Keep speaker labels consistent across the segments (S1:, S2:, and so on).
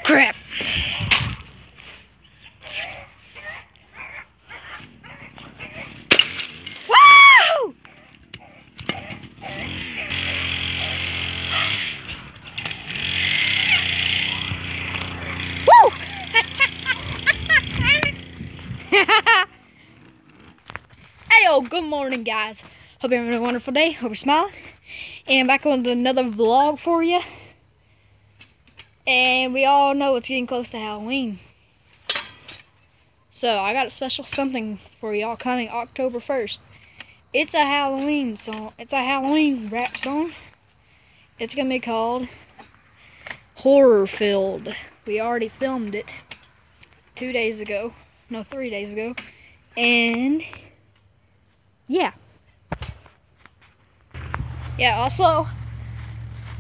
S1: Crap. Woo! Woo! Heyo, good morning, guys. Hope you're having a wonderful day. Hope you're smiling. And back on another vlog for you. And we all know it's getting close to Halloween. So I got a special something for y'all coming October 1st. It's a Halloween song. It's a Halloween rap song. It's gonna be called Horror Filled. We already filmed it 2 days ago. No, 3 days ago. And yeah. Yeah, also,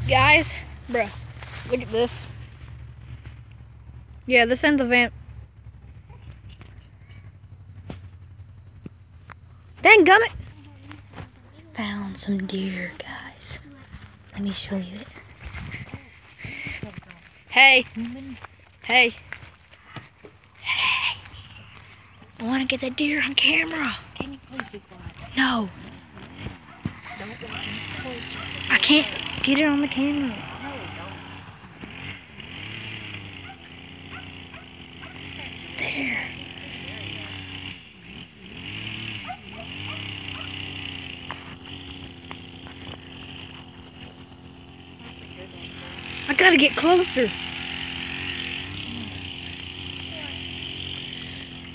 S1: guys, bruh, look at this. Yeah, this ends the van. Dang gummit! Found some deer, guys. Let me show you it. Hey. Hey. Hey. I want to get the deer on camera.
S2: Can you please be quiet?
S1: No.
S2: Don't walk any closer.
S1: I can't get it on the camera.
S2: No, don't.
S1: There. I gotta get closer.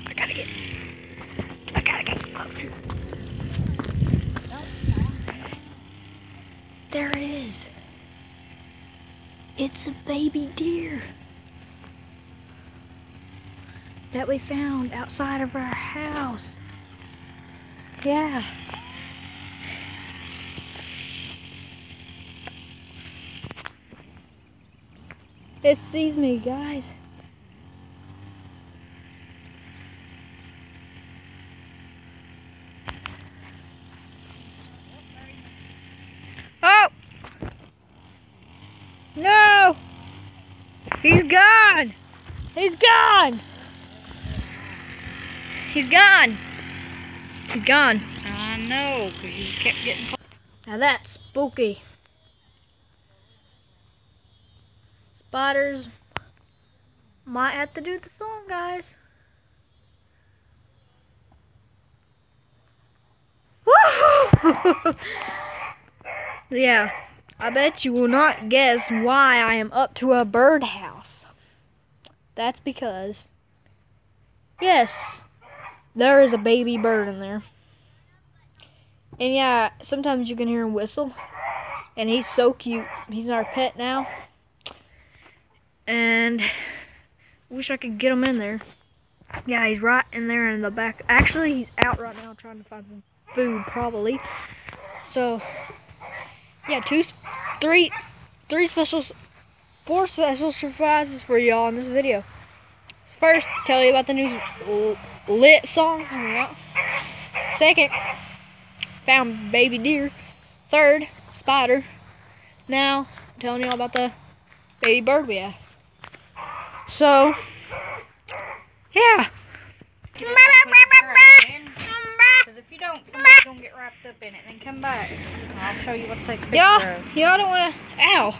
S1: I gotta get closer. There it is. It's a baby deer that we found outside of our house. Yeah. It sees me, guys. Oh! No! He's gone! He's gone! He's gone! He's gone.
S2: I know, because you kept getting close.
S1: Now that's spooky. Spiders might have to do the song, guys. Woo! Yeah, I bet you will not guess why I am up to a birdhouse. That's because, yes, there is a baby bird in there. And yeah, sometimes you can hear him whistle. And he's so cute. He's our pet now. And wish I could get him in there. Yeah, he's right in there in the back. Actually, he's out right now trying to find some food, probably. So, yeah, four special surprises for y'all in this video. First, tell you about the new lit song coming out. Second, found baby deer. Third, spider. Now, I'm telling y'all about the baby bird we have. So, yeah.
S2: Because if you don't, somebody's going to get wrapped up in it. Then come back. I'll show you what to take a picture of.
S1: Y'all don't want to... Ow.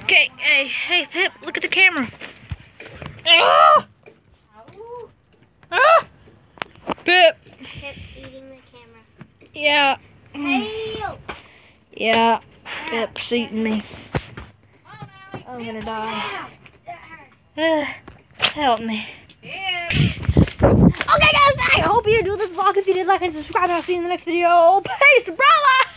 S1: Okay, hey, Pip, look at the camera. Ah! Ah! Pip.
S3: Pip's eating the camera.
S1: Yeah.
S3: Hey!
S1: Yeah, Pip's eating me. I'm gonna die. Help me.
S2: Yeah.
S1: Okay, guys, I hope you enjoyed this vlog. If you did, like and subscribe, and I'll see you in the next video. Peace, brother!